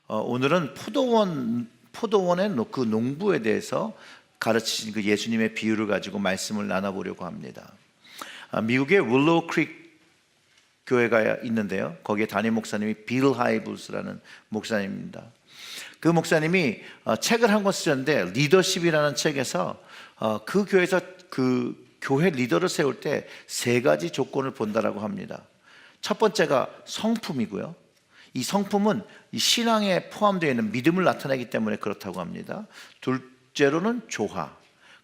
오늘은 포도원의 그 농부에 대해서 가르치신 그 예수님의 비유를 가지고 말씀을 나눠보려고 합니다. 미국의 윌로우 크릭 교회가 있는데요, 거기에 담임 목사님이 빌 하이블스라는 목사님입니다. 그 목사님이 책을 한 권 쓰셨는데, 리더십이라는 책에서 그 교회에서 그 교회 리더를 세울 때 세 가지 조건을 본다라고 합니다. 첫 번째가 성품이고요, 이 성품은 이 신앙에 포함되어 있는 믿음을 나타내기 때문에 그렇다고 합니다. 둘째로는 조화,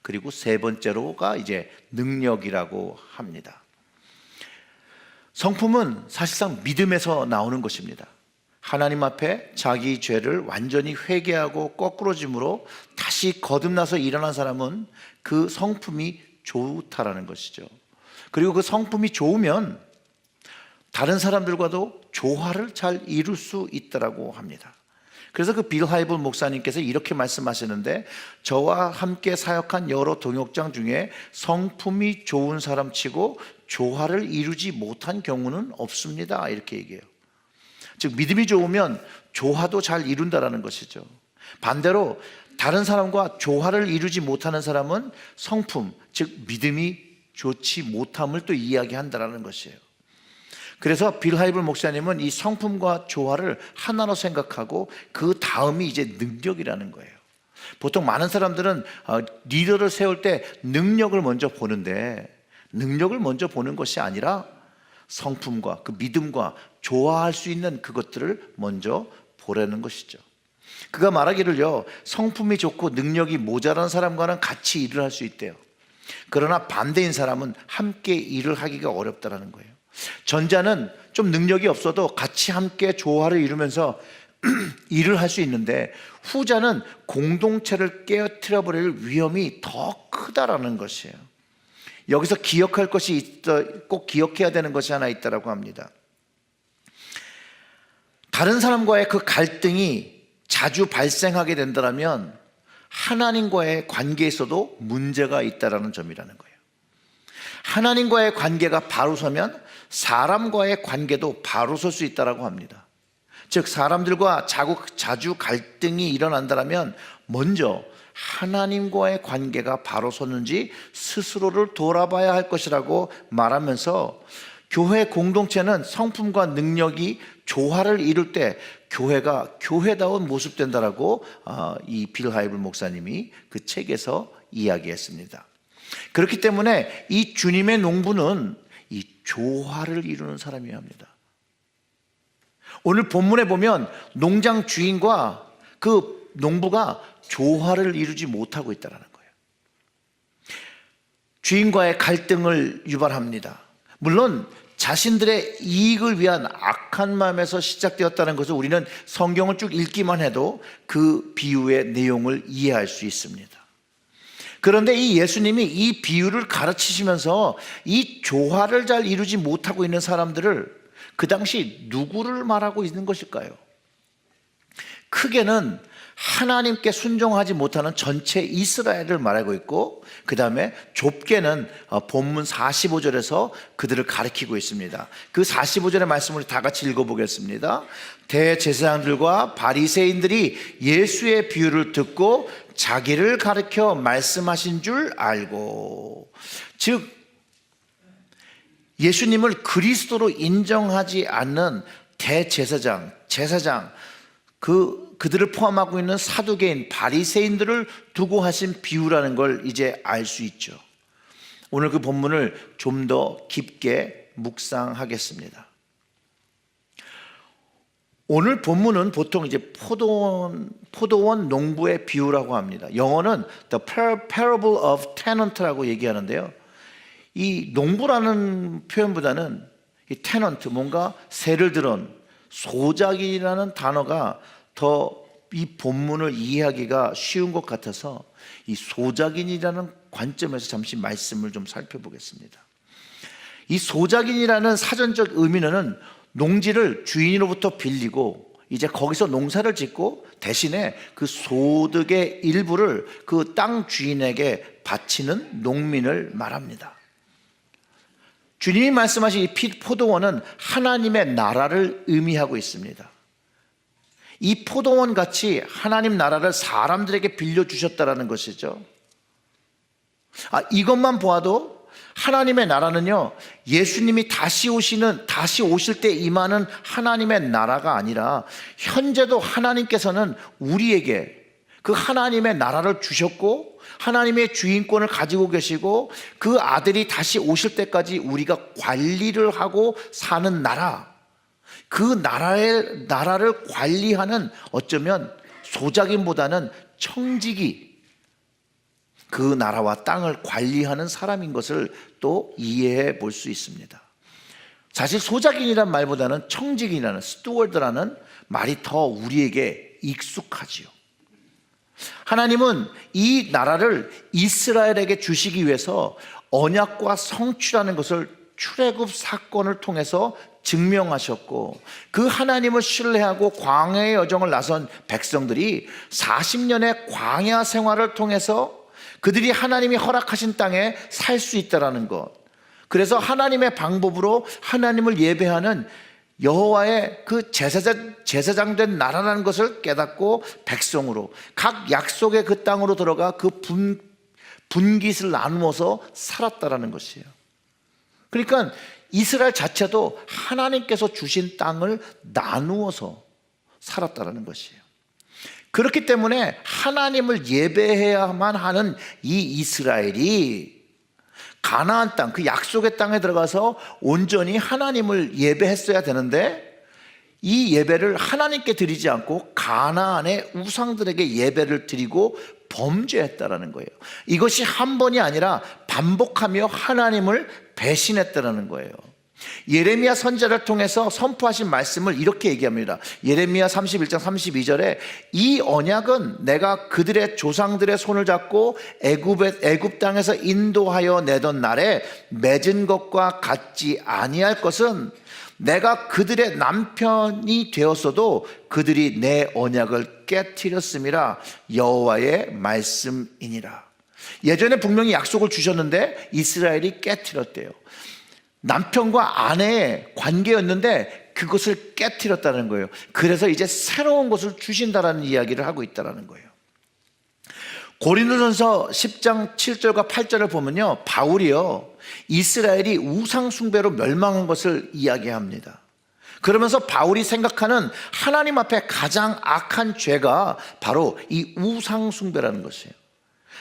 그리고 세 번째로가 이제 능력이라고 합니다. 성품은 사실상 믿음에서 나오는 것입니다. 하나님 앞에 자기 죄를 완전히 회개하고 거꾸로짐으로 다시 거듭나서 일어난 사람은 그 성품이 좋다라는 것이죠. 그리고 그 성품이 좋으면 다른 사람들과도 조화를 잘 이룰 수 있다라고 합니다. 그래서 그 빌 하이블 목사님께서 이렇게 말씀하시는데, 저와 함께 사역한 여러 동역장 중에 성품이 좋은 사람 치고 조화를 이루지 못한 경우는 없습니다, 이렇게 얘기해요. 즉 믿음이 좋으면 조화도 잘 이룬다라는 것이죠. 반대로 다른 사람과 조화를 이루지 못하는 사람은 성품, 즉 믿음이 좋지 못함을 또 이야기한다라는 것이에요. 그래서 빌 하이블 목사님은 이 성품과 조화를 하나로 생각하고 그 다음이 이제 능력이라는 거예요. 보통 많은 사람들은 리더를 세울 때 능력을 먼저 보는데, 능력을 먼저 보는 것이 아니라 성품과 그 믿음과 조화할 수 있는 그것들을 먼저 보라는 것이죠. 그가 말하기를요, 성품이 좋고 능력이 모자란 사람과는 같이 일을 할 수 있대요. 그러나 반대인 사람은 함께 일을 하기가 어렵다라는 거예요. 전자는 좀 능력이 없어도 같이 함께 조화를 이루면서 일을 할 수 있는데, 후자는 공동체를 깨어뜨려 버릴 위험이 더 크다라는 것이에요. 여기서 기억할 것이 있어, 꼭 기억해야 되는 것이 하나 있다라고 합니다. 다른 사람과의 그 갈등이 자주 발생하게 된다면 하나님과의 관계에서도 문제가 있다라는 점이라는 거예요. 하나님과의 관계가 바로 서면 사람과의 관계도 바로 설 수 있다라고 합니다. 즉 사람들과 자주 갈등이 일어난다면 먼저 하나님과의 관계가 바로 섰는지 스스로를 돌아봐야 할 것이라고 말하면서, 교회 공동체는 성품과 능력이 조화를 이룰 때 교회가 교회다운 모습 된다라고 이 빌 하이블 목사님이 그 책에서 이야기했습니다. 그렇기 때문에 이 주님의 농부는 이 조화를 이루는 사람이어야 합니다. 오늘 본문에 보면 농장 주인과 그 농부가 조화를 이루지 못하고 있다는 거예요. 주인과의 갈등을 유발합니다. 물론 자신들의 이익을 위한 악한 마음에서 시작되었다는 것을 우리는 성경을 쭉 읽기만 해도 그 비유의 내용을 이해할 수 있습니다. 그런데 이 예수님이 이 비유를 가르치시면서 이 조화를 잘 이루지 못하고 있는 사람들을 그 당시 누구를 말하고 있는 것일까요? 크게는 하나님께 순종하지 못하는 전체 이스라엘을 말하고 있고, 그 다음에 좁게는 본문 45절에서 그들을 가리키고 있습니다. 그 45절의 말씀을 다 같이 읽어보겠습니다. 대제사장들과 바리새인들이 예수의 비유를 듣고 자기를 가리켜 말씀하신 줄 알고, 즉 예수님을 그리스도로 인정하지 않는 대제사장, 제사장, 그들을 포함하고 있는 사두개인, 바리새인들을 두고 하신 비유라는 걸 이제 알 수 있죠. 오늘 그 본문을 좀 더 깊게 묵상하겠습니다. 오늘 본문은 보통 이제 포도원 농부의 비유라고 합니다. 영어는 The Parable of Tenant라고 얘기하는데요, 이 농부라는 표현보다는 이 테넌트, 뭔가 세를 들은 소작이라는 단어가 더 이 본문을 이해하기가 쉬운 것 같아서 이 소작인이라는 관점에서 잠시 말씀을 좀 살펴보겠습니다. 이 소작인이라는 사전적 의미는 농지를 주인으로부터 빌리고 이제 거기서 농사를 짓고 대신에 그 소득의 일부를 그 땅 주인에게 바치는 농민을 말합니다. 주님이 말씀하신 이 포도원은 하나님의 나라를 의미하고 있습니다. 이 포도원 같이 하나님 나라를 사람들에게 빌려주셨다라는 것이죠. 이것만 보아도 하나님의 나라는요, 예수님이 다시 오실 때 임하는 하나님의 나라가 아니라 현재도 하나님께서는 우리에게 그 하나님의 나라를 주셨고 하나님의 주인권을 가지고 계시고 그 아들이 다시 오실 때까지 우리가 관리를 하고 사는 나라, 그 나라를 관리하는 어쩌면 소작인보다는 청지기, 그 나라와 땅을 관리하는 사람인 것을 또 이해해 볼 수 있습니다. 사실 소작인이란 말보다는 청지기라는 스튜어드라는 말이 더 우리에게 익숙하지요. 하나님은 이 나라를 이스라엘에게 주시기 위해서 언약과 성취라는 것을 출애굽 사건을 통해서 증명하셨고, 그 하나님을 신뢰하고 광야의 여정을 나선 백성들이 40년의 광야 생활을 통해서 그들이 하나님이 허락하신 땅에 살 수 있다는 것, 그래서 하나님의 방법으로 하나님을 예배하는 여호와의 그 제사장된 나라라는 것을 깨닫고 백성으로 각 약속의 그 땅으로 들어가 그 분깃을 나누어서 살았다라는 것이에요. 그러니까 이스라엘 자체도 하나님께서 주신 땅을 나누어서 살았다라는 것이에요. 그렇기 때문에 하나님을 예배해야만 하는 이 이스라엘이 가나안 땅, 그 약속의 땅에 들어가서 온전히 하나님을 예배했어야 되는데 이 예배를 하나님께 드리지 않고 가나안의 우상들에게 예배를 드리고 범죄했다라는 거예요. 이것이 한 번이 아니라 반복하며 하나님을 배신했다라는 거예요. 예레미야 선지자를 통해서 선포하신 말씀을 이렇게 얘기합니다. 예레미야 31장 32절에 이 언약은 내가 그들의 조상들의 손을 잡고 애굽 땅에서 인도하여 내던 날에 맺은 것과 같지 아니할 것은 내가 그들의 남편이 되었어도 그들이 내 언약을 깨트렸음이라 여호와의 말씀이니라. 예전에 분명히 약속을 주셨는데 이스라엘이 깨트렸대요. 남편과 아내의 관계였는데 그것을 깨트렸다는 거예요. 그래서 이제 새로운 것을 주신다라는 이야기를 하고 있다는 거예요. 고린도전서 10장 7절과 8절을 보면요, 바울이요 이스라엘이 우상 숭배로 멸망한 것을 이야기합니다. 그러면서 바울이 생각하는 하나님 앞에 가장 악한 죄가 바로 이 우상 숭배라는 것이에요.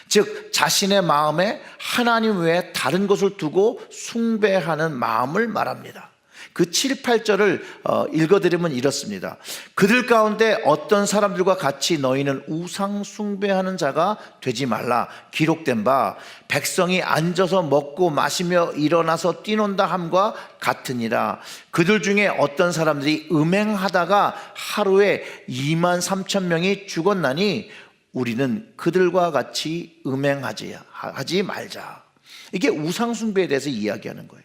즉 자신의 마음에 하나님 외에 다른 것을 두고 숭배하는 마음을 말합니다. 그 7, 8절을 읽어드리면 이렇습니다. 그들 가운데 어떤 사람들과 같이 너희는 우상 숭배하는 자가 되지 말라. 기록된 바 백성이 앉아서 먹고 마시며 일어나서 뛰논다 함과 같으니라. 그들 중에 어떤 사람들이 음행하다가 하루에 2만 3천 명이 죽었나니 우리는 그들과 같이 음행하지 말자. 이게 우상숭배에 대해서 이야기하는 거예요.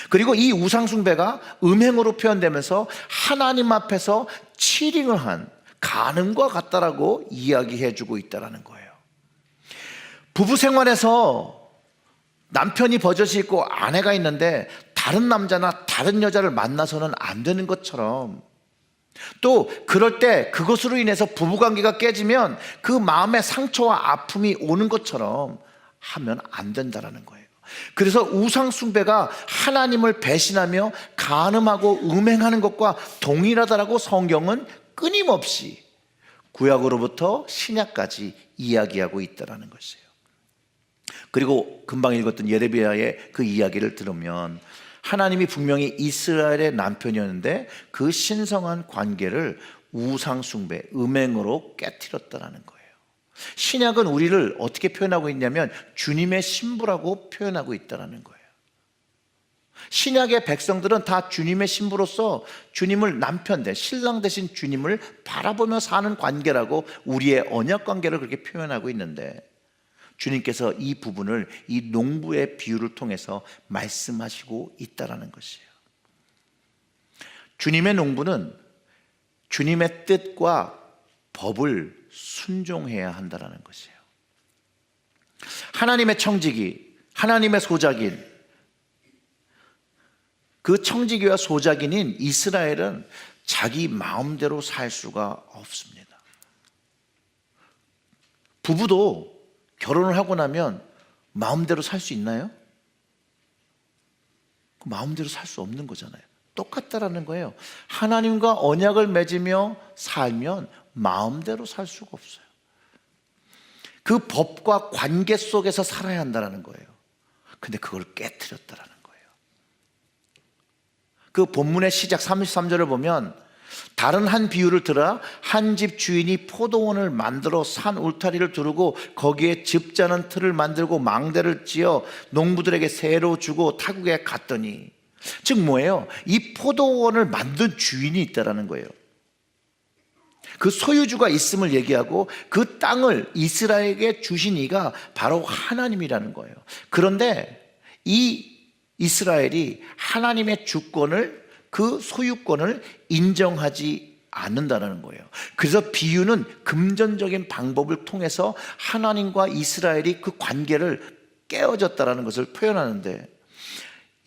그리고 이 우상숭배가 음행으로 표현되면서 하나님 앞에서 치링을 한 간음과 같다라고 이야기해주고 있다는 거예요. 부부 생활에서 남편이 버젓이 있고 아내가 있는데 다른 남자나 다른 여자를 만나서는 안 되는 것처럼, 또 그럴 때 그것으로 인해서 부부관계가 깨지면 그 마음의 상처와 아픔이 오는 것처럼 하면 안 된다는 거예요. 그래서 우상숭배가 하나님을 배신하며 간음하고 음행하는 것과 동일하다라고 성경은 끊임없이 구약으로부터 신약까지 이야기하고 있다는 것이에요. 그리고 금방 읽었던 예레미야의 그 이야기를 들으면 하나님이 분명히 이스라엘의 남편이었는데 그 신성한 관계를 우상숭배, 음행으로 깨트렸다는 거예요. 신약은 우리를 어떻게 표현하고 있냐면 주님의 신부라고 표현하고 있다는 거예요. 신약의 백성들은 다 주님의 신부로서 주님을 남편 대 신랑 대신 주님을 바라보며 사는 관계라고 우리의 언약 관계를 그렇게 표현하고 있는데, 주님께서 이 부분을 이 농부의 비유를 통해서 말씀하시고 있다는 것이에요. 주님의 농부는 주님의 뜻과 법을 순종해야 한다는 것이에요. 하나님의 청지기, 하나님의 소작인, 그 청지기와 소작인인 이스라엘은 자기 마음대로 살 수가 없습니다. 부부도 결혼을 하고 나면 마음대로 살 수 있나요? 마음대로 살 수 없는 거잖아요. 똑같다라는 거예요. 하나님과 언약을 맺으며 살면 마음대로 살 수가 없어요. 그 법과 관계 속에서 살아야 한다는 거예요. 근데 그걸 깨트렸다라는 거예요. 그 본문의 시작 33절을 보면 다른 한 비유를 들어 한 집 주인이 포도원을 만들어 산 울타리를 두르고 거기에 즙자는 틀을 만들고 망대를 지어 농부들에게 새로 주고 타국에 갔더니, 즉 뭐예요? 이 포도원을 만든 주인이 있다라는 거예요. 그 소유주가 있음을 얘기하고 그 땅을 이스라엘에게 주신 이가 바로 하나님이라는 거예요. 그런데 이 이스라엘이 하나님의 주권을, 그 소유권을 인정하지 않는다는 거예요. 그래서 비유는 금전적인 방법을 통해서 하나님과 이스라엘이 그 관계를 깨어졌다는 것을 표현하는데,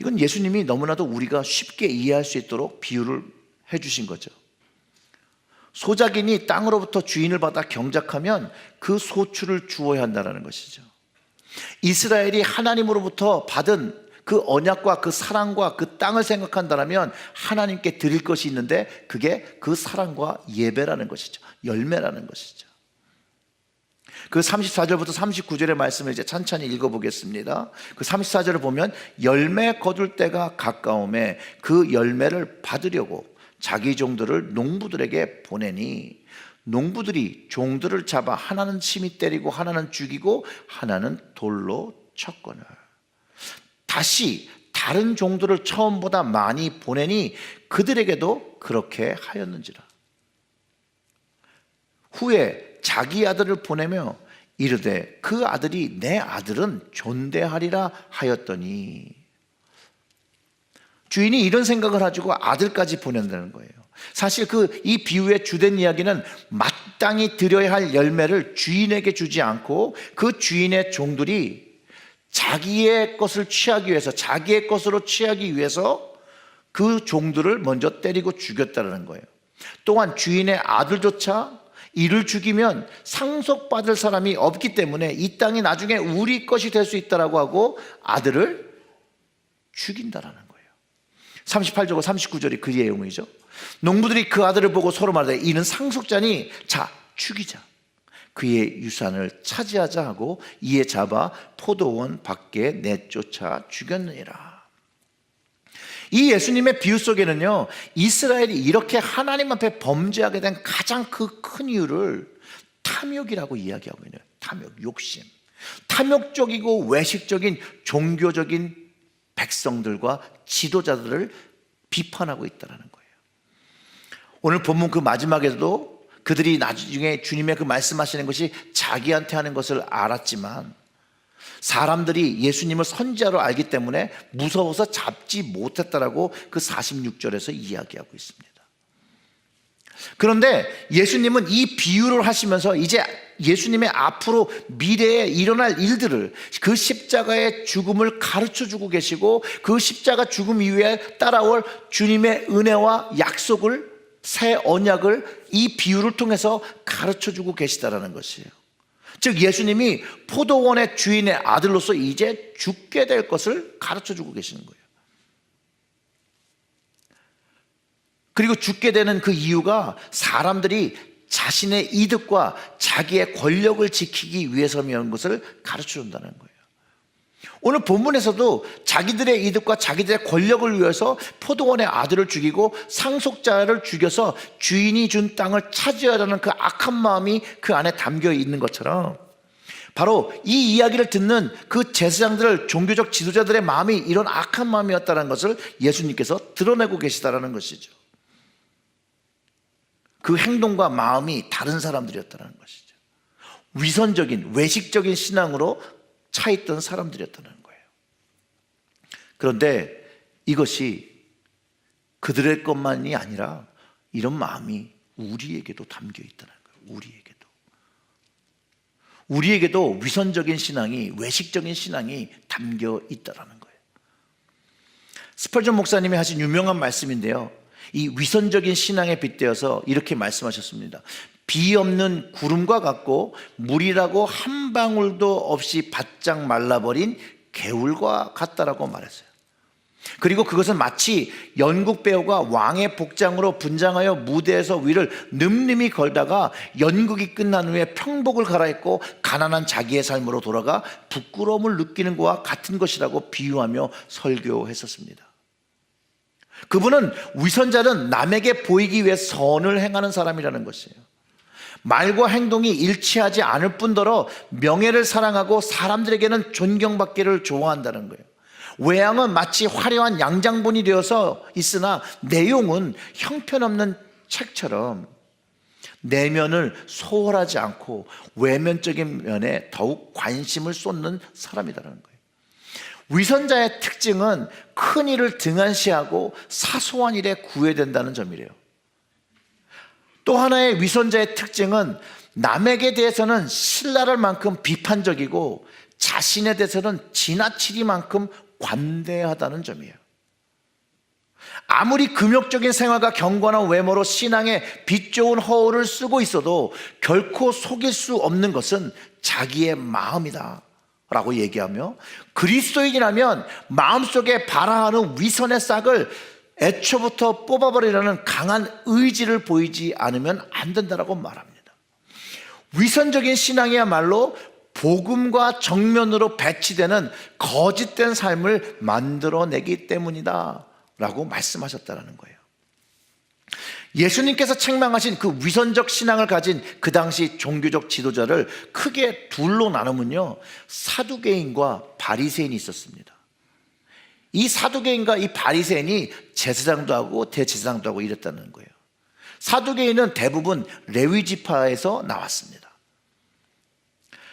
이건 예수님이 너무나도 우리가 쉽게 이해할 수 있도록 비유를 해주신 거죠. 소작인이 땅으로부터 주인을 받아 경작하면 그 소출을 주어야 한다는 것이죠. 이스라엘이 하나님으로부터 받은 그 언약과 그 사랑과 그 땅을 생각한다면 하나님께 드릴 것이 있는데, 그게 그 사랑과 예배라는 것이죠. 열매라는 것이죠. 그 34절부터 39절의 말씀을 이제 천천히 읽어보겠습니다. 그 34절을 보면 열매 거둘 때가 가까움에 그 열매를 받으려고 자기 종들을 농부들에게 보내니 농부들이 종들을 잡아 하나는 침이 때리고 하나는 죽이고 하나는 돌로 쳤거늘 다시 다른 종들을 처음보다 많이 보내니 그들에게도 그렇게 하였는지라. 후에 자기 아들을 보내며 이르되 그 아들이 내 아들은 존대하리라 하였더니, 주인이 이런 생각을 가지고 아들까지 보낸다는 거예요. 사실 이 비유의 주된 이야기는 마땅히 드려야 할 열매를 주인에게 주지 않고 그 주인의 종들이 자기의 것을 취하기 위해서, 자기의 것으로 취하기 위해서 그 종들을 먼저 때리고 죽였다는 거예요. 또한 주인의 아들조차 이를 죽이면 상속받을 사람이 없기 때문에 이 땅이 나중에 우리 것이 될 수 있다라고 하고 아들을 죽인다라는 거예요. 38절과 39절이 그 내용이죠. 농부들이 그 아들을 보고 서로 말하되 이는 상속자니 자 죽이자, 그의 유산을 차지하자 하고 이에 잡아 포도원 밖에 내쫓아 죽였느니라. 이 예수님의 비유 속에는요, 이스라엘이 이렇게 하나님 앞에 범죄하게 된 가장 그 큰 이유를 탐욕이라고 이야기하고 있네요. 탐욕, 욕심. 탐욕적이고 외식적인 종교적인 백성들과 지도자들을 비판하고 있다는 거예요. 오늘 본문 그 마지막에도 그들이 나중에 주님의 그 말씀하시는 것이 자기한테 하는 것을 알았지만 사람들이 예수님을 선지자로 알기 때문에 무서워서 잡지 못했다라고 그 46절에서 이야기하고 있습니다. 그런데 예수님은 이 비유를 하시면서 이제 예수님의 앞으로 미래에 일어날 일들을, 그 십자가의 죽음을 가르쳐 주고 계시고 그 십자가 죽음 이후에 따라올 주님의 은혜와 약속을, 새 언약을 이 비유를 통해서 가르쳐 주고 계시다라는 것이에요. 즉 예수님이 포도원의 주인의 아들로서 이제 죽게 될 것을 가르쳐 주고 계시는 거예요. 그리고 죽게 되는 그 이유가 사람들이 자신의 이득과 자기의 권력을 지키기 위해서라는 것을 가르쳐 준다는 거예요. 오늘 본문에서도 자기들의 이득과 자기들의 권력을 위해서 포도원의 아들을 죽이고 상속자를 죽여서 주인이 준 땅을 차지하려는 그 악한 마음이 그 안에 담겨 있는 것처럼, 바로 이 이야기를 듣는 그 제사장들, 종교적 지도자들의 마음이 이런 악한 마음이었다는 것을 예수님께서 드러내고 계시다는 것이죠. 그 행동과 마음이 다른 사람들이었다는 것이죠. 위선적인, 외식적인 신앙으로 차있던 사람들이었다는 거예요. 그런데 이것이 그들의 것만이 아니라 이런 마음이 우리에게도 담겨 있다는 거예요. 우리에게도 위선적인 신앙이, 외식적인 신앙이 담겨 있다는 거예요. 스펄전 목사님이 하신 유명한 말씀인데요, 이 위선적인 신앙에 빗대어서 이렇게 말씀하셨습니다. 비 없는 구름과 같고 물이라고 한 방울도 없이 바짝 말라버린 개울과 같다라고 말했어요. 그리고 그것은 마치 연극 배우가 왕의 복장으로 분장하여 무대에서 위를 늠름히 걸다가 연극이 끝난 후에 평복을 갈아입고 가난한 자기의 삶으로 돌아가 부끄러움을 느끼는 것과 같은 것이라고 비유하며 설교했었습니다. 그분은 위선자는 남에게 보이기 위해 선을 행하는 사람이라는 것이에요. 말과 행동이 일치하지 않을 뿐더러 명예를 사랑하고 사람들에게는 존경받기를 좋아한다는 거예요. 외양은 마치 화려한 양장본이 되어서 있으나 내용은 형편없는 책처럼 내면을 소홀하지 않고 외면적인 면에 더욱 관심을 쏟는 사람이라는 거예요. 위선자의 특징은 큰 일을 등한시하고 사소한 일에 구애된다는 점이래요. 또 하나의 위선자의 특징은 남에게 대해서는 신랄할 만큼 비판적이고 자신에 대해서는 지나치리만큼 관대하다는 점이에요. 아무리 금욕적인 생활과 경건한 외모로 신앙의 빛 좋은 허울을 쓰고 있어도 결코 속일 수 없는 것은 자기의 마음이다 라고 얘기하며, 그리스도인이라면 마음속에 발화하는 위선의 싹을 애초부터 뽑아버리라는 강한 의지를 보이지 않으면 안 된다라고 말합니다. 위선적인 신앙이야말로 복음과 정면으로 배치되는 거짓된 삶을 만들어내기 때문이다 라고 말씀하셨다는 거예요. 예수님께서 책망하신 그 위선적 신앙을 가진 그 당시 종교적 지도자를 크게 둘로 나누면요, 사두개인과 바리새인이 있었습니다. 이 사두개인과 이 바리새인이 제사장도 하고 대제사장도 하고 이랬다는 거예요. 사두개인은 대부분 레위 지파에서 나왔습니다.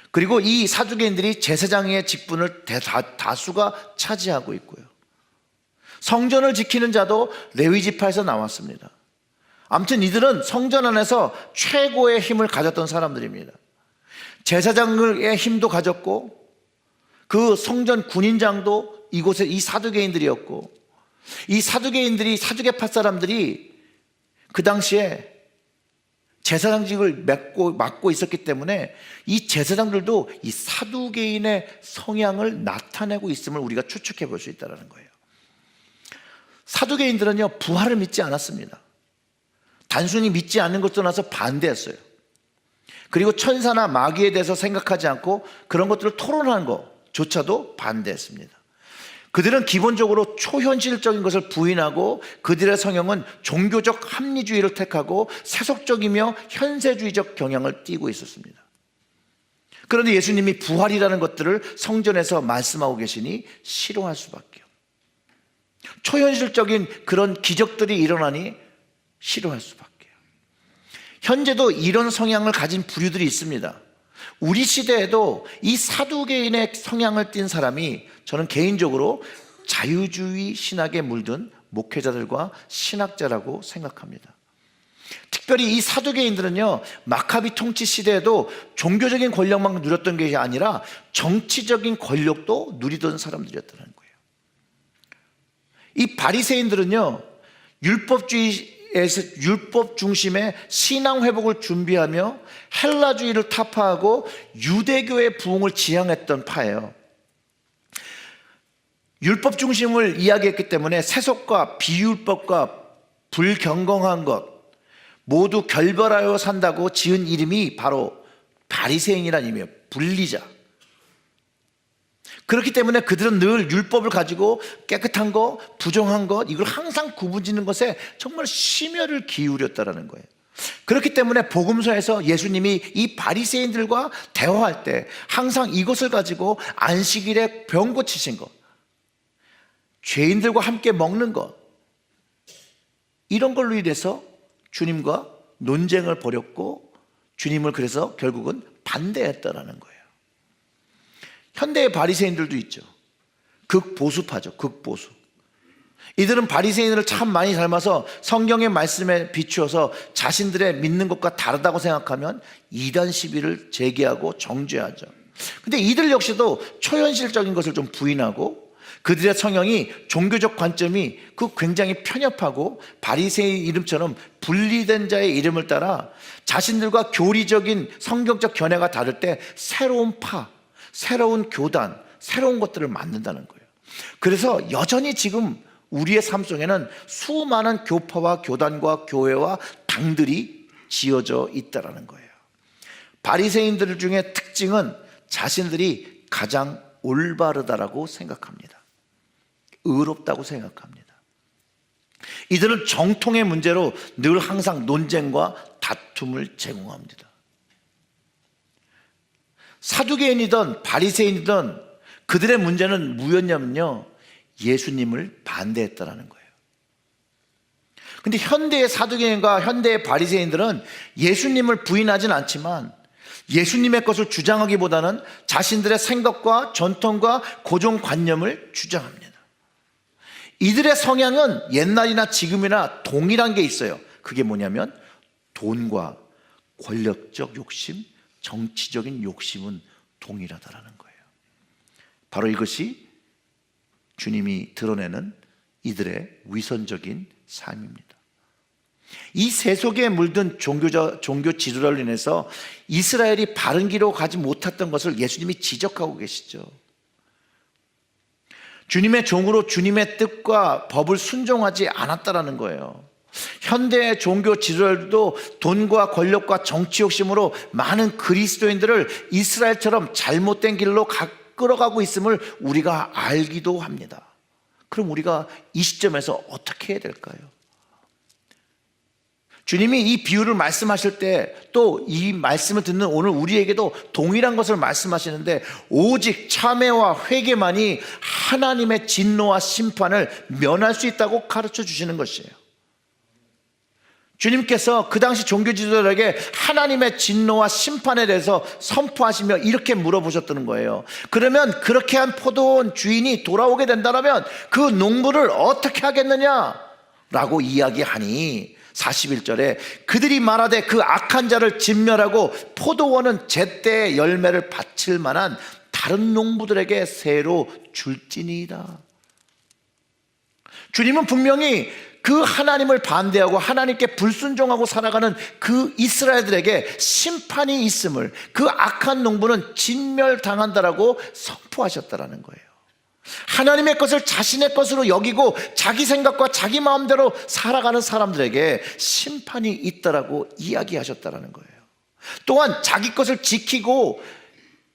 그리고 이 사두개인들이 제사장의 직분을 다수가 차지하고 있고요, 성전을 지키는 자도 레위 지파에서 나왔습니다. 아무튼 이들은 성전 안에서 최고의 힘을 가졌던 사람들입니다. 제사장의 힘도 가졌고 그 성전 군인장도 이곳에 이 사두개인들이었고, 이 사두개파 사람들이 그 당시에 제사장직을 맡고 있었기 때문에 이 제사장들도 이 사두개인의 성향을 나타내고 있음을 우리가 추측해 볼 수 있다는 거예요. 사두개인들은요, 부활을 믿지 않았습니다. 단순히 믿지 않는 것도 떠나서 반대했어요. 그리고 천사나 마귀에 대해서 생각하지 않고 그런 것들을 토론하는 것조차도 반대했습니다. 그들은 기본적으로 초현실적인 것을 부인하고 그들의 성향은 종교적 합리주의를 택하고 세속적이며 현세주의적 경향을 띠고 있었습니다. 그런데 예수님이 부활이라는 것들을 성전에서 말씀하고 계시니 싫어할 수밖에요. 초현실적인 그런 기적들이 일어나니 싫어할 수밖에요. 현재도 이런 성향을 가진 부류들이 있습니다. 우리 시대에도 이 사두개인의 성향을 띤 사람이 저는 개인적으로 자유주의 신학에 물든 목회자들과 신학자라고 생각합니다. 특별히 이 사두개인들은요, 마카비 통치 시대에도 종교적인 권력만 누렸던 것이 아니라 정치적인 권력도 누리던 사람들이었다는 거예요. 이 바리새인들은요, 율법 중심의 신앙 회복을 준비하며 헬라주의를 타파하고 유대교의 부흥을 지향했던 파예요. 율법 중심을 이야기했기 때문에 세속과 비율법과 불경건한 것 모두 결별하여 산다고 지은 이름이 바로 바리새인이라는 이름이에요. 분리자. 그렇기 때문에 그들은 늘 율법을 가지고 깨끗한 것, 부정한 것, 이걸 항상 구분짓는 것에 정말 심혈을 기울였다는 거예요. 그렇기 때문에 복음서에서 예수님이 이 바리새인들과 대화할 때 항상 이것을 가지고 안식일에 병 고치신 것, 죄인들과 함께 먹는 것, 이런 걸로 인해서 주님과 논쟁을 벌였고 주님을 그래서 결국은 반대했다라는 거예요. 현대의 바리새인들도 있죠. 극보수파죠. 극보수. 이들은 바리새인들을 참 많이 닮아서 성경의 말씀에 비추어서 자신들의 믿는 것과 다르다고 생각하면 이단 시비를 제기하고 정죄하죠. 근데 이들 역시도 초현실적인 것을 좀 부인하고 그들의 성향이, 종교적 관점이 굉장히 편협하고 바리새인 이름처럼 분리된 자의 이름을 따라 자신들과 교리적인 성경적 견해가 다를 때 새로운 새로운 교단, 새로운 것들을 만든다는 거예요. 그래서 여전히 지금 우리의 삶 속에는 수많은 교파와 교단과 교회와 당들이 지어져 있다는 거예요. 바리새인들 중에 특징은 자신들이 가장 올바르다라고 생각합니다. 의롭다고 생각합니다. 이들은 정통의 문제로 늘 항상 논쟁과 다툼을 제공합니다. 사두개인이든 바리새인이든 그들의 문제는 뭐였냐면요, 예수님을 반대했다라는 거예요. 근데 현대의 사두개인과 현대의 바리새인들은 예수님을 부인하진 않지만 예수님의 것을 주장하기보다는 자신들의 생각과 전통과 고정관념을 주장합니다. 이들의 성향은 옛날이나 지금이나 동일한 게 있어요. 그게 뭐냐면 돈과 권력적 욕심, 정치적인 욕심은 동일하다라는 거예요. 바로 이것이 주님이 드러내는 이들의 위선적인 삶입니다. 이 세속에 물든 종교 지도로 인해서 이스라엘이 바른 길로 가지 못했던 것을 예수님이 지적하고 계시죠. 주님의 종으로 주님의 뜻과 법을 순종하지 않았다라는 거예요. 현대의 종교 지도자들도 돈과 권력과 정치 욕심으로 많은 그리스도인들을 이스라엘처럼 잘못된 길로 끌어가고 있음을 우리가 알기도 합니다. 그럼 우리가 이 시점에서 어떻게 해야 될까요? 주님이 이 비유를 말씀하실 때 또 이 말씀을 듣는 오늘 우리에게도 동일한 것을 말씀하시는데, 오직 참회와 회개만이 하나님의 진노와 심판을 면할 수 있다고 가르쳐 주시는 것이에요. 주님께서 그 당시 종교 지도자들에게 하나님의 진노와 심판에 대해서 선포하시며 이렇게 물어보셨다는 거예요. 그러면 그렇게 한 포도원 주인이 돌아오게 된다면 그 농부를 어떻게 하겠느냐? 라고 이야기하니 41절에 그들이 말하되 그 악한 자를 진멸하고 포도원은 제때의 열매를 바칠 만한 다른 농부들에게 새로 줄지니이다. 주님은 분명히 그 하나님을 반대하고 하나님께 불순종하고 살아가는 그 이스라엘들에게 심판이 있음을, 그 악한 농부는 진멸당한다라고 선포하셨다라는 거예요. 하나님의 것을 자신의 것으로 여기고 자기 생각과 자기 마음대로 살아가는 사람들에게 심판이 있다라고 이야기하셨다라는 거예요. 또한 자기 것을 지키고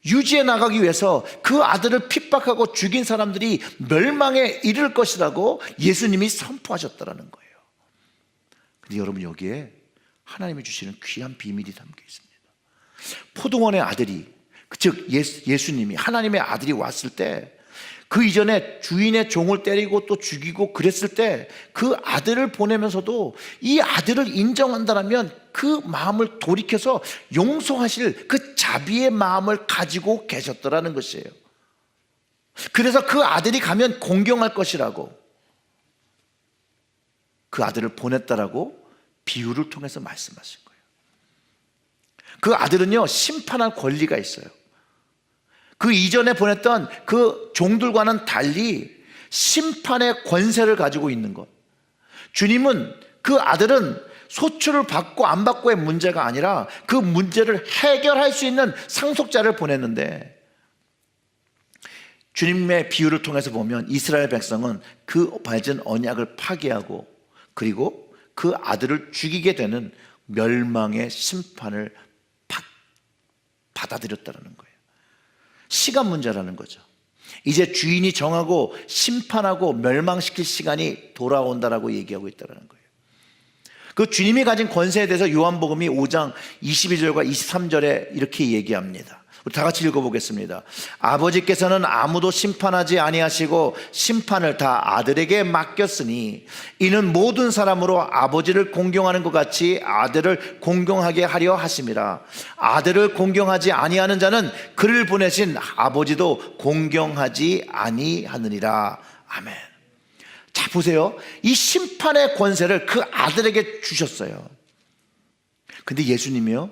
유지해 나가기 위해서 그 아들을 핍박하고 죽인 사람들이 멸망에 이를 것이라고 예수님이 선포하셨다라는 거예요. 근데 여러분, 여기에 하나님이 주시는 귀한 비밀이 담겨 있습니다. 포도원의 아들이, 즉 예수님이, 하나님의 아들이 왔을 때 그 이전에 주인의 종을 때리고 또 죽이고 그랬을 때 그 아들을 보내면서도 이 아들을 인정한다면 그 마음을 돌이켜서 용서하실 그 자비의 마음을 가지고 계셨더라는 것이에요. 그래서 그 아들이 가면 공경할 것이라고 그 아들을 보냈다라고 비유를 통해서 말씀하신 거예요. 그 아들은요, 심판할 권리가 있어요. 그 이전에 보냈던 그 종들과는 달리 심판의 권세를 가지고 있는 것. 주님은, 그 아들은 소출을 받고 안 받고의 문제가 아니라 그 문제를 해결할 수 있는 상속자를 보냈는데, 주님의 비유를 통해서 보면 이스라엘 백성은 그 맺은 언약을 파기하고 그리고 그 아들을 죽이게 되는 멸망의 심판을 받아들였다는 거예요. 시간 문제라는 거죠. 이제 주인이 정하고 심판하고 멸망시킬 시간이 돌아온다라고 얘기하고 있다는 거예요. 그 주님이 가진 권세에 대해서 요한복음이 5장 22절과 23절에 이렇게 얘기합니다. 우리 다 같이 읽어보겠습니다. 아버지께서는 아무도 심판하지 아니하시고 심판을 다 아들에게 맡겼으니 이는 모든 사람으로 아버지를 공경하는 것 같이 아들을 공경하게 하려 하심이라. 아들을 공경하지 아니하는 자는 그를 보내신 아버지도 공경하지 아니하느니라. 아멘. 자, 보세요. 이 심판의 권세를 그 아들에게 주셨어요. 근데 예수님이요,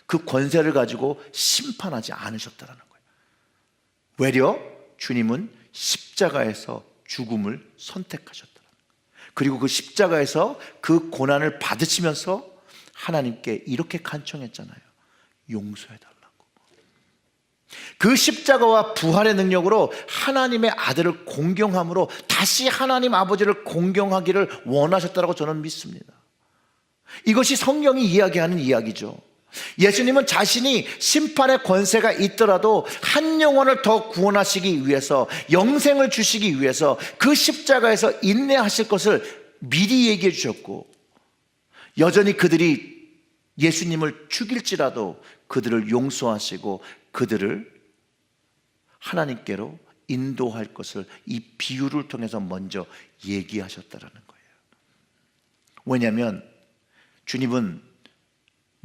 그 권세를 가지고 심판하지 않으셨다는 거예요. 외려 주님은 십자가에서 죽음을 선택하셨다. 그리고 그 십자가에서 그 고난을 받으시면서 하나님께 이렇게 간청했잖아요. 용서해달라고. 그 십자가와 부활의 능력으로 하나님의 아들을 공경함으로 다시 하나님 아버지를 공경하기를 원하셨다고 저는 믿습니다. 이것이 성경이 이야기하는 이야기죠. 예수님은 자신이 심판의 권세가 있더라도 한 영혼을 더 구원하시기 위해서, 영생을 주시기 위해서 그 십자가에서 인내하실 것을 미리 얘기해 주셨고, 여전히 그들이 예수님을 죽일지라도 그들을 용서하시고 그들을 하나님께로 인도할 것을 이 비유를 통해서 먼저 얘기하셨다라는 거예요. 왜냐하면 주님은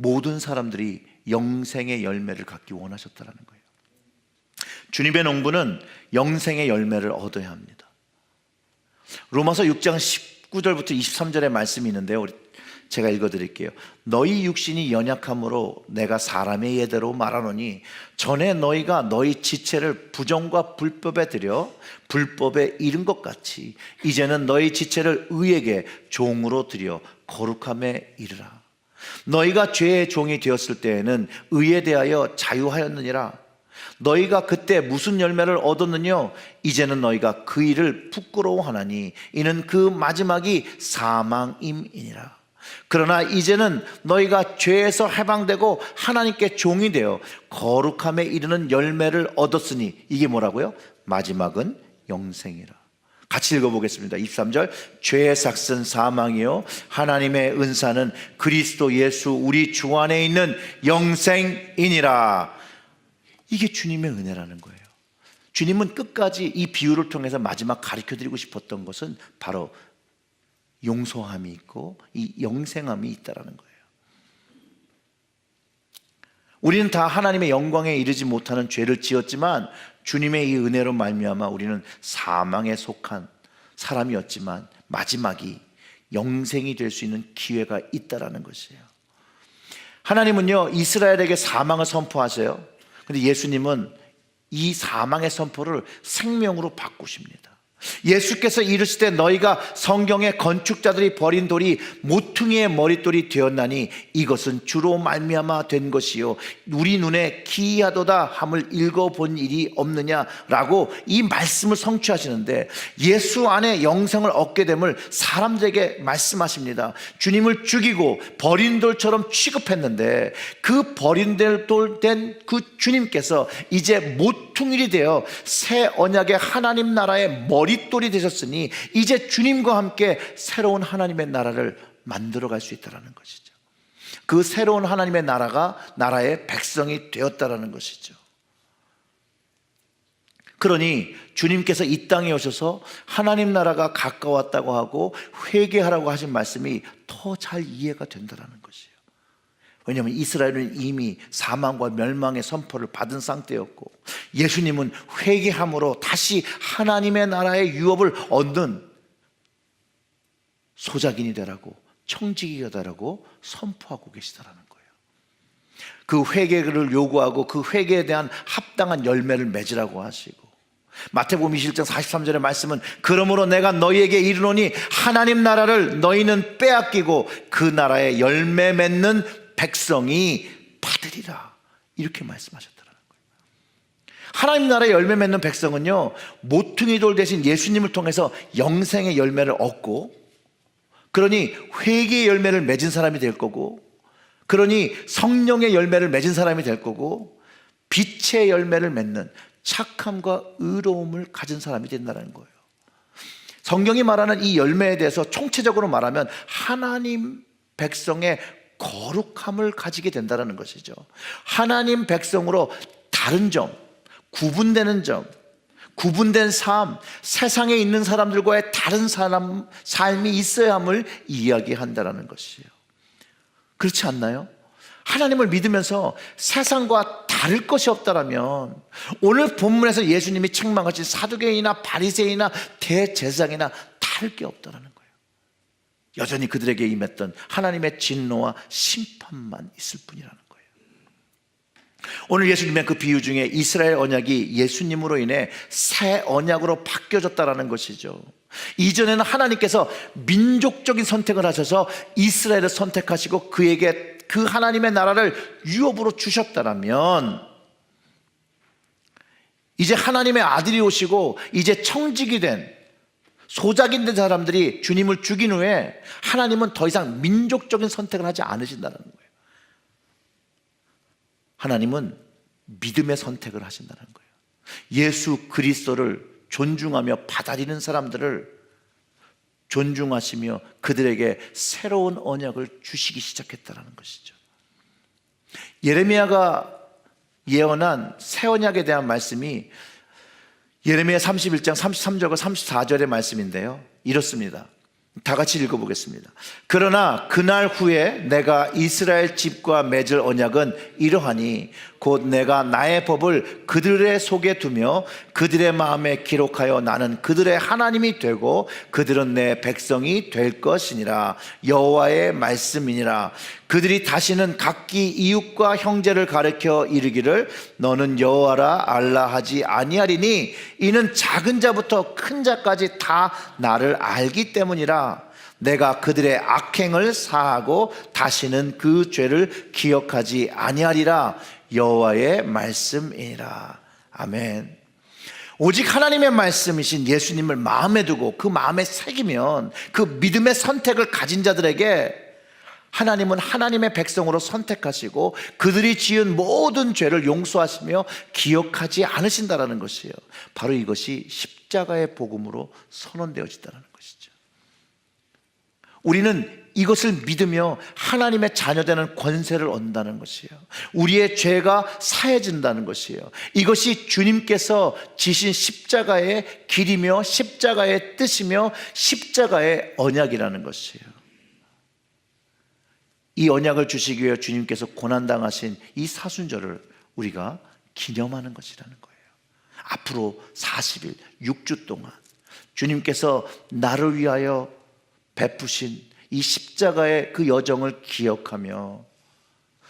모든 사람들이 영생의 열매를 갖기 원하셨다라는 거예요. 주님의 농부는 영생의 열매를 얻어야 합니다. 로마서 6장 19절부터 23절의 말씀이 있는데요, 제가 읽어드릴게요. 너희 육신이 연약함으로 내가 사람의 예대로 말하노니 전에 너희가 너희 지체를 부정과 불법에 들여 불법에 이른 것 같이 이제는 너희 지체를 의에게 종으로 들여 거룩함에 이르라. 너희가 죄의 종이 되었을 때에는 의에 대하여 자유하였느니라. 너희가 그때 무슨 열매를 얻었느냐? 이제는 너희가 그 일을 부끄러워하나니 이는 그 마지막이 사망임이니라. 그러나 이제는 너희가 죄에서 해방되고 하나님께 종이 되어 거룩함에 이르는 열매를 얻었으니 이게 뭐라고요? 마지막은 영생이라. 같이 읽어보겠습니다. 23절. 죄의 삭은 사망이요 하나님의 은사는 그리스도 예수 우리 주 안에 있는 영생이니라. 이게 주님의 은혜라는 거예요. 주님은 끝까지 이 비유를 통해서 마지막 가르쳐드리고 싶었던 것은 바로 용서함이 있고 이 영생함이 있다는 거예요. 우리는 다 하나님의 영광에 이르지 못하는 죄를 지었지만 주님의 이 은혜로 말미암아 우리는 사망에 속한 사람이었지만 마지막이 영생이 될 수 있는 기회가 있다는 것이에요. 하나님은요 이스라엘에게 사망을 선포하세요. 그런데 예수님은 이 사망의 선포를 생명으로 바꾸십니다. 예수께서 이르시되 너희가 성경의 건축자들이 버린 돌이 모퉁이의 머릿돌이 되었나니 이것은 주로 말미암아 된 것이요 우리 눈에 기이하도다 함을 읽어본 일이 없느냐라고 이 말씀을 성취하시는데, 예수 안에 영생을 얻게 됨을 사람들에게 말씀하십니다. 주님을 죽이고 버린 돌처럼 취급했는데 그 버린 돌 된 그 주님께서 이제 모퉁이이 되어 새 언약의 하나님 나라의 머릿돌이 되셨으니 이제 주님과 함께 새로운 하나님의 나라를 만들어갈 수 있다는 것이죠. 그 새로운 하나님의 나라가 나라의 백성이 되었다는 것이죠. 그러니 주님께서 이 땅에 오셔서 하나님 나라가 가까웠다고 하고 회개하라고 하신 말씀이 더 잘 이해가 된다는 것이에요. 왜냐하면 이스라엘은 이미 사망과 멸망의 선포를 받은 상태였고 예수님은 회개함으로 다시 하나님의 나라의 유업을 얻는 소작인이 되라고, 청지기가 되라고 선포하고 계시다라는 거예요. 그 회개를 요구하고 그 회개에 대한 합당한 열매를 맺으라고 하시고, 마태복음 21장 43절의 말씀은 그러므로 내가 너희에게 이르노니 하나님 나라를 너희는 빼앗기고 그 나라의 열매 맺는 백성이 받으리라, 이렇게 말씀하셨더라는 거예요. 하나님 나라의 열매 맺는 백성은요 모퉁이 돌 대신 예수님을 통해서 영생의 열매를 얻고, 그러니 회개의 열매를 맺은 사람이 될 거고, 그러니 성령의 열매를 맺은 사람이 될 거고, 빛의 열매를 맺는 착함과 의로움을 가진 사람이 된다는 거예요. 성경이 말하는 이 열매에 대해서 총체적으로 말하면 하나님 백성의 거룩함을 가지게 된다는 것이죠. 하나님 백성으로 다른 점, 구분되는 점, 구분된 삶, 세상에 있는 사람들과의 다른 삶이 있어야 함을 이야기한다는 것이에요. 그렇지 않나요? 하나님을 믿으면서 세상과 다를 것이 없다면 오늘 본문에서 예수님이 책망하신 사두개인이나 바리새인이나 대제사장이나 다를 게 없다는 거예요. 여전히 그들에게 임했던 하나님의 진노와 심판만 있을 뿐이라는 거예요. 오늘 예수님의 그 비유 중에 이스라엘 언약이 예수님으로 인해 새 언약으로 바뀌어졌다는 것이죠. 이전에는 하나님께서 민족적인 선택을 하셔서 이스라엘을 선택하시고 그에게 그 하나님의 나라를 유업으로 주셨다면, 이제 하나님의 아들이 오시고 이제 청직이 된 소작이 된 사람들이 주님을 죽인 후에 하나님은 더 이상 민족적인 선택을 하지 않으신다는 거예요. 하나님은 믿음의 선택을 하신다는 거예요. 예수 그리스도를 존중하며 받아들이는 사람들을 존중하시며 그들에게 새로운 언약을 주시기 시작했다는 것이죠. 예레미야가 예언한 새 언약에 대한 말씀이 예레미야 31장 33절과 34절의 말씀인데요, 이렇습니다. 다 같이 읽어보겠습니다. 그러나 그날 후에 내가 이스라엘 집과 맺을 언약은 이러하니 곧 내가 나의 법을 그들의 속에 두며 그들의 마음에 기록하여 나는 그들의 하나님이 되고 그들은 내 백성이 될 것이니라. 여호와의 말씀이니라. 그들이 다시는 각기 이웃과 형제를 가르쳐 이르기를 너는 여호와라 알라 하지 아니하리니 이는 작은 자부터 큰 자까지 다 나를 알기 때문이라. 내가 그들의 악행을 사하고 다시는 그 죄를 기억하지 아니하리라. 여호와의 말씀이라. 아멘. 오직 하나님의 말씀이신 예수님을 마음에 두고 그 마음에 새기면 그 믿음의 선택을 가진 자들에게 하나님은 하나님의 백성으로 선택하시고 그들이 지은 모든 죄를 용서하시며 기억하지 않으신다는 것이에요. 바로 이것이 십자가의 복음으로 선언되어진다는 것이죠. 우리는 이것을 믿으며 하나님의 자녀되는 권세를 얻는다는 것이에요. 우리의 죄가 사해진다는 것이에요. 이것이 주님께서 지신 십자가의 길이며 십자가의 뜻이며 십자가의 언약이라는 것이에요. 이 언약을 주시기 위해 주님께서 고난당하신 이 사순절을 우리가 기념하는 것이라는 거예요. 앞으로 40일 6주 동안 주님께서 나를 위하여 베푸신 이 십자가의 그 여정을 기억하며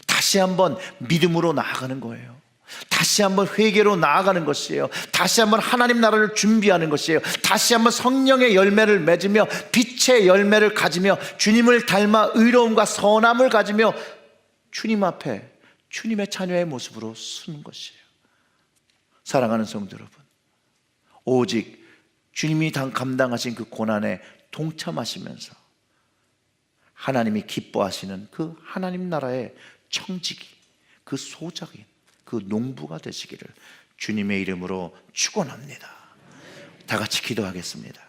다시 한번 믿음으로 나아가는 거예요. 다시 한번 회개로 나아가는 것이에요. 다시 한번 하나님 나라를 준비하는 것이에요. 다시 한번 성령의 열매를 맺으며 빛의 열매를 가지며 주님을 닮아 의로움과 선함을 가지며 주님 앞에 주님의 자녀의 모습으로 서는 것이에요. 사랑하는 성도 여러분, 오직 주님이 감당하신 그 고난에 동참하시면서 하나님이 기뻐하시는 그 하나님 나라의 청지기, 그 소작인, 그 농부가 되시기를 주님의 이름으로 축원합니다. 다 같이 기도하겠습니다.